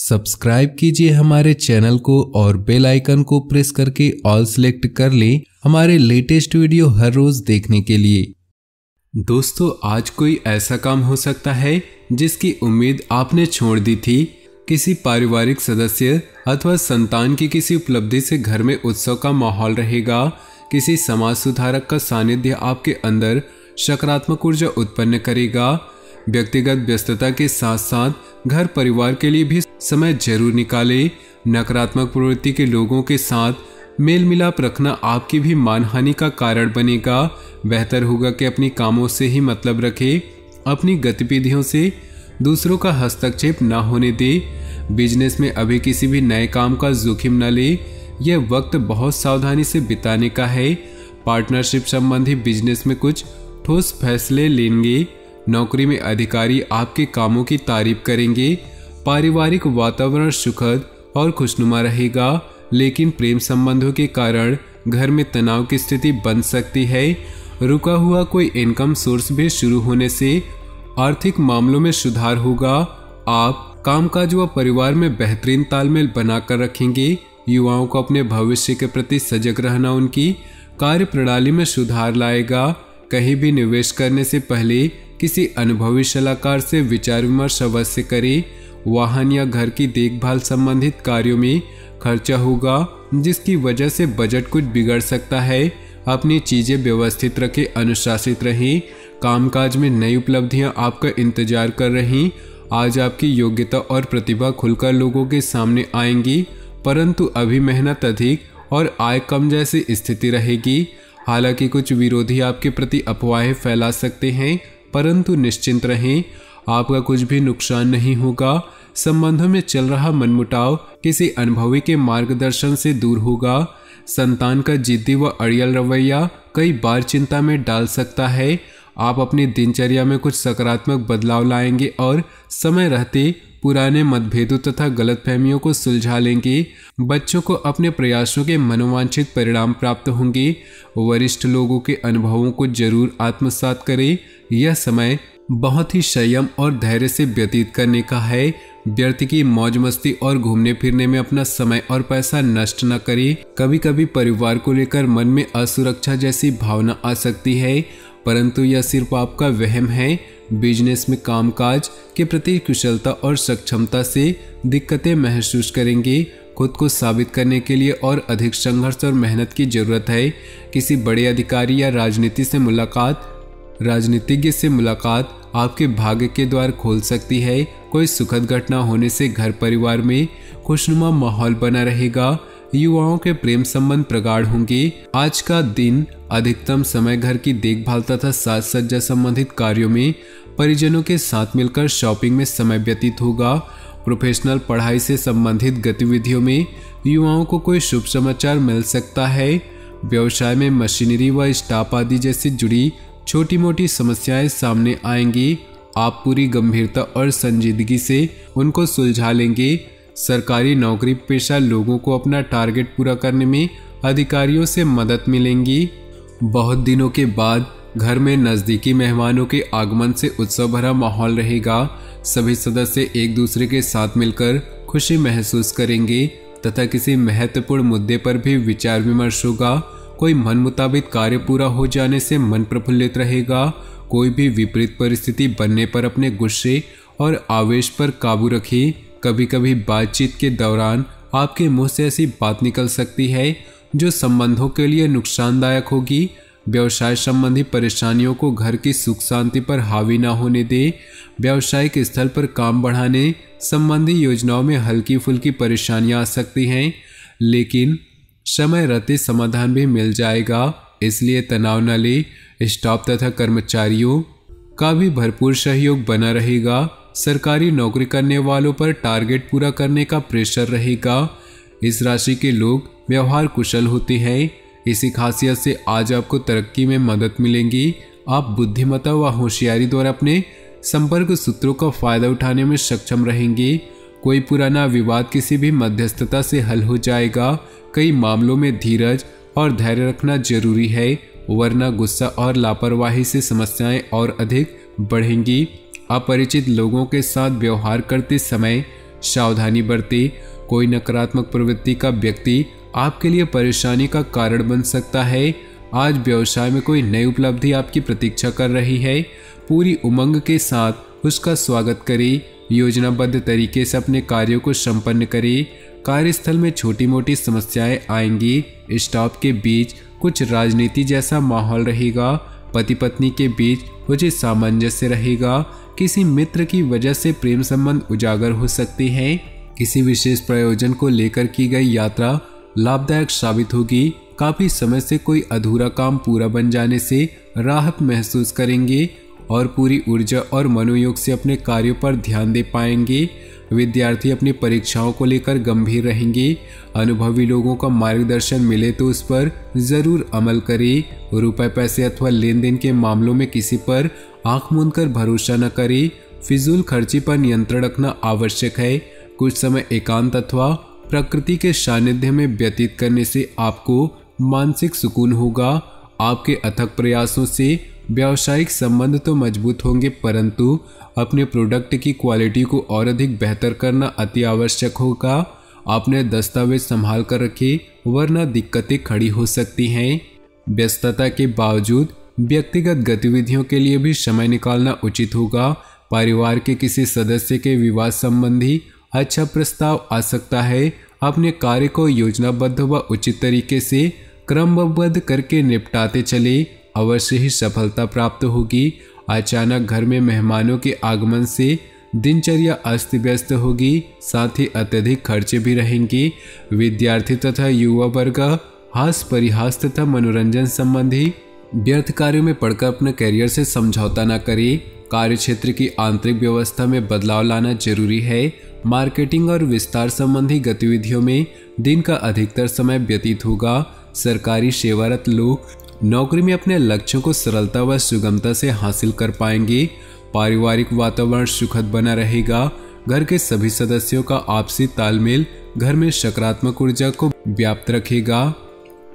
Subscribe कीजिए हमारे channel को और बेल आइकन को प्रेस करके ऑल सेलेक्ट कर लें हमारे लेटेस्ट वीडियो हर रोज देखने के लिए। दोस्तों, आज कोई ऐसा काम हो सकता है जिसकी उम्मीद आपने छोड़ दी थी। किसी पारिवारिक सदस्य अथवा संतान की किसी उपलब्धि से घर में उत्सव का माहौल रहेगा। किसी समाज सुधारक का सानिध्य आपके अंदर सकारात्मक ऊर्जा उत्पन्न करेगा। व्यक्तिगत व्यस्तता के साथ साथ घर परिवार के लिए भी समय जरूर निकालें। नकारात्मक प्रवृत्ति के लोगों के साथ मेल मिलाप रखना आपकी भी मानहानि का कारण बनेगा। बेहतर होगा कि अपनी कामों से ही मतलब रखें। अपनी गतिविधियों से दूसरों का हस्तक्षेप न होने दें। बिजनेस में अभी किसी भी नए काम का जोखिम न ले। यह वक्त बहुत सावधानी से बिताने का है। पार्टनरशिप संबंधी बिजनेस में कुछ ठोस फैसले लेंगे। नौकरी में अधिकारी आपके कामों की तारीफ करेंगे। पारिवारिक वातावरण सुखद और खुशनुमा रहेगा, लेकिन प्रेम संबंधों के कारण घर में तनाव की स्थिति बन सकती है। रुका हुआ कोई इनकम सोर्स भी शुरू होने से आर्थिक मामलों में सुधार होगा। आप कामकाज व परिवार में बेहतरीन तालमेल बनाकर रखेंगे। युवाओं को अपने भविष्य के प्रति सजग रहना उनकी कार्य प्रणाली में सुधार लाएगा। कहीं भी निवेश करने से पहले किसी अनुभवी सलाहकार से विचार विमर्श अवश्य करें। वाहन या घर की देखभाल संबंधित कार्यों में खर्चा होगा, जिसकी वजह से बजट कुछ बिगड़ सकता है। अपनी चीजें व्यवस्थित रखें, अनुशासित रहें। कामकाज में नई उपलब्धियां आपका इंतजार कर रही। आज आपकी योग्यता और प्रतिभा खुलकर लोगों के सामने आएंगी, परंतु अभी मेहनत अधिक और आय कम जैसी स्थिति रहेगी। हालांकि कुछ विरोधी आपके प्रति अफवाहें फैला सकते हैं, परंतु निश्चिंत रहें, आपका कुछ भी नुकसान नहीं होगा। संबंधों में चल रहा मनमुटाव किसी अनुभवी के मार्गदर्शन से दूर होगा। संतान का जिद्दी व अड़ियल रवैया कई बार चिंता में डाल सकता है। आप अपनी दिनचर्या में कुछ सकारात्मक बदलाव लाएंगे और समय रहते पुराने मतभेदों तथा गलतफहमियों को सुलझा लेंगे। बच्चों को अपने प्रयासों के मनोवांछित परिणाम प्राप्त होंगे। वरिष्ठ लोगों के अनुभवों को जरूर आत्मसात करें। यह समय बहुत ही संयम और धैर्य से व्यतीत करने का है। व्यर्थ की मौज मस्ती और घूमने फिरने में अपना समय और पैसा नष्ट न करें। कभी कभी परिवार को लेकर मन में असुरक्षा जैसी भावना आ सकती है, परंतु यह सिर्फ आपका वहम है। बिजनेस में कामकाज के प्रति कुशलता और सक्षमता से दिक्कतें महसूस करेंगे। खुद को साबित करने के लिए और अधिक संघर्ष और मेहनत की जरूरत है। किसी बड़े अधिकारी या राजनीतिज्ञ से मुलाकात आपके भाग्य के द्वार खोल सकती है। कोई सुखद घटना होने से घर परिवार में खुशनुमा माहौल बना रहेगा। युवाओं के प्रेम संबंध प्रगाढ़ होंगे। आज का दिन अधिकतम समय घर की देखभाल तथा साज सज्जा संबंधित कार्यों में परिजनों के साथ मिलकर शॉपिंग में समय व्यतीत होगा। प्रोफेशनल पढ़ाई से संबंधित गतिविधियों में युवाओं को कोई शुभ समाचार मिल सकता है। व्यवसाय में मशीनरी व स्टाफ आदि जैसी जुड़ी छोटी मोटी समस्याएं सामने आएंगी। आप पूरी गंभीरता और संजीदगी से उनको सुलझा लेंगे। सरकारी नौकरी पेशा लोगों को अपना टारगेट पूरा करने में अधिकारियों से मदद मिलेंगी। बहुत दिनों के बाद घर में नजदीकी मेहमानों के आगमन से उत्सव भरा माहौल रहेगा। सभी सदस्य एक दूसरे के साथ मिलकर खुशी महसूस करेंगे तथा किसी महत्वपूर्ण मुद्दे पर भी विचार विमर्श होगा। कोई मन मुताबिक कार्य पूरा हो जाने से मन प्रफुल्लित रहेगा। कोई भी विपरीत परिस्थिति बनने पर अपने गुस्से और आवेश पर काबू रखें। कभी कभी बातचीत के दौरान आपके मुंह से ऐसी बात निकल सकती है जो संबंधों के लिए नुकसानदायक होगी। व्यवसाय संबंधी परेशानियों को घर की सुख शांति पर हावी न होने दे। व्यावसायिक स्थल पर काम बढ़ाने संबंधी योजनाओं में हल्की फुल्की परेशानियां आ सकती हैं, लेकिन समय रहते समाधान भी मिल जाएगा, इसलिए तनाव न ले। स्टाफ तथा कर्मचारियों का भी भरपूर सहयोग बना रहेगा। सरकारी नौकरी करने वालों पर टारगेट पूरा करने का प्रेशर रहेगा। इस राशि के लोग व्यवहार कुशल होते हैं। इसी खासियत से आज आपको तरक्की में मदद मिलेगी। आप बुद्धिमत्ता व होशियारी द्वारा अपने संपर्क सूत्रों का फायदा उठाने में सक्षम रहेंगे। कोई पुराना विवाद किसी भी मध्यस्थता से हल हो जाएगा। कई मामलों में धीरज और धैर्य रखना जरूरी है, वरना गुस्सा और लापरवाही से समस्याएं और अधिक बढ़ेंगी। अपरिचित लोगों के साथ व्यवहार करते समय सावधानी बरतें। कोई नकारात्मक प्रवृत्ति का व्यक्ति आपके लिए परेशानी का कारण बन सकता है। आज व्यवसाय में कोई नई उपलब्धि आपकी प्रतीक्षा कर रही है। पूरी उमंग के साथ उसका स्वागत करें। योजनाबद्ध तरीके से अपने कार्यों को संपन्न करें। कार्यस्थल में छोटी मोटी समस्याएं आएंगी। स्टाफ के बीच कुछ राजनीति जैसा माहौल रहेगा। पति पत्नी के बीच उचित सामंजस्य रहेगा। किसी मित्र की वजह से प्रेम संबंध उजागर हो सकते हैं। किसी विशेष प्रयोजन को लेकर की गई यात्रा लाभदायक साबित होगी। काफी समय से कोई अधूरा काम पूरा बन जाने से राहत महसूस करेंगे और पूरी ऊर्जा और मनोयोग से अपने कार्यों पर ध्यान दे पाएंगे। विद्यार्थी अपनी परीक्षाओं को लेकर गंभीर रहेंगे। अनुभवी लोगों का मार्गदर्शन मिले तो उस पर जरूर अमल करें। रुपए पैसे अथवा लेन देन के मामलों में किसी पर आंख मूंद कर भरोसा न करें। फिजूल खर्ची पर नियंत्रण रखना आवश्यक है। कुछ समय एकांत अथवा प्रकृति के सानिध्य में व्यतीत करने से आपको मानसिक सुकून होगा। आपके अथक प्रयासों से व्यावसायिक संबंध तो मजबूत होंगे, परंतु अपने प्रोडक्ट की क्वालिटी को और अधिक बेहतर करना अति आवश्यक होगा। आपने दस्तावेज संभाल कर रखे, वरना दिक्कतें खड़ी हो सकती हैं। व्यस्तता के बावजूद व्यक्तिगत गतिविधियों के लिए भी समय निकालना उचित होगा। परिवार के किसी सदस्य के विवाह संबंधी अच्छा प्रस्ताव आ सकता है। अपने कार्य को योजनाबद्ध व उचित तरीके से क्रमबद्ध करके निपटाते चले, अवश्य ही सफलता प्राप्त होगी। अचानक घर में मेहमानों के आगमन से दिनचर्या अस्त व्यस्त होगी, साथ ही अत्यधिक खर्चे भी रहेंगे। विद्यार्थी तथा युवा वर्ग हास परिहास तथा मनोरंजन संबंधी व्यर्थ कार्यों में पड़कर अपने करियर से समझौता न करें। कार्यक्षेत्र की आंतरिक व्यवस्था में बदलाव लाना जरूरी है। मार्केटिंग और विस्तार संबंधी गतिविधियों में दिन का अधिकतर समय व्यतीत होगा। सरकारी सेवारत लोग नौकरी में अपने लक्ष्यों को सरलता व सुगमता से हासिल कर पाएंगे। पारिवारिक वातावरण सुखद बना रहेगा। घर के सभी सदस्यों का आपसी तालमेल घर में सकारात्मक ऊर्जा को व्याप्त रखेगा।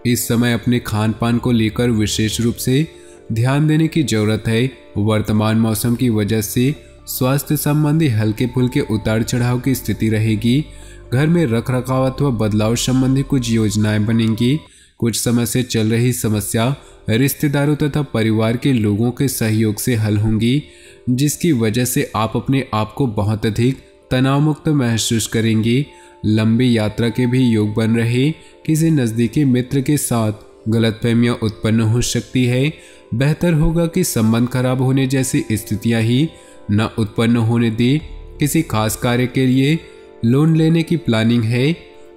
इस समय अपने खान पान को लेकर विशेष रूप से ध्यान देने की जरूरत है। वर्तमान मौसम की वजह से स्वास्थ्य संबंधी हल्के फुल्के उतार चढ़ाव की स्थिति रहेगी। घर में रख रखाव अथवा बदलाव संबंधी कुछ योजनाएं बनेंगी। कुछ समय से चल रही समस्या रिश्तेदारों तथा परिवार के लोगों के सहयोग से हल होंगी, जिसकी वजह से आप अपने आप को बहुत अधिक तनाव मुक्त महसूस करेंगे। लंबी यात्रा के भी योग बन रहे। किसी नज़दीकी मित्र के साथ गलतफहमियां उत्पन्न हो सकती है। बेहतर होगा कि संबंध खराब होने जैसी स्थितियां ही न उत्पन्न होने दे। किसी खास कार्य के लिए लोन लेने की प्लानिंग है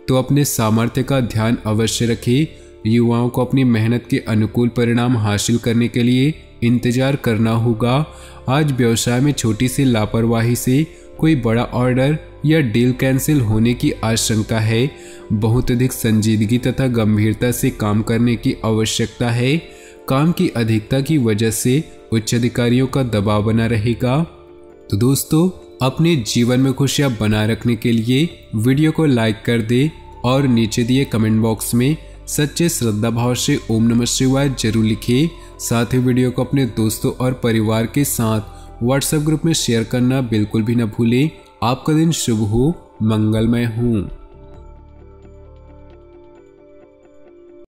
तो अपने सामर्थ्य का ध्यान अवश्य रखें। युवाओं को अपनी मेहनत के अनुकूल परिणाम हासिल करने के लिए इंतजार करना होगा। आज व्यवसाय में छोटी सी लापरवाही से कोई बड़ा ऑर्डर या डील कैंसिल होने की आशंका है। बहुत अधिक संजीदगी तथा गंभीरता से काम करने की आवश्यकता है। काम की अधिकता की वजह से उच्च अधिकारियों का दबाव बना रहेगा। तो दोस्तों, अपने जीवन में खुशियां बनाए रखने के लिए वीडियो को लाइक कर दे और नीचे दिए कमेंट बॉक्स में सच्चे श्रद्धा भाव से ओम नमः शिवाय जरूर लिखिए। साथ ही वीडियो को अपने दोस्तों और परिवार के साथ व्हाट्सएप ग्रुप में शेयर करना बिल्कुल भी न भूलें। आपका दिन शुभ हो, मंगलमय हो।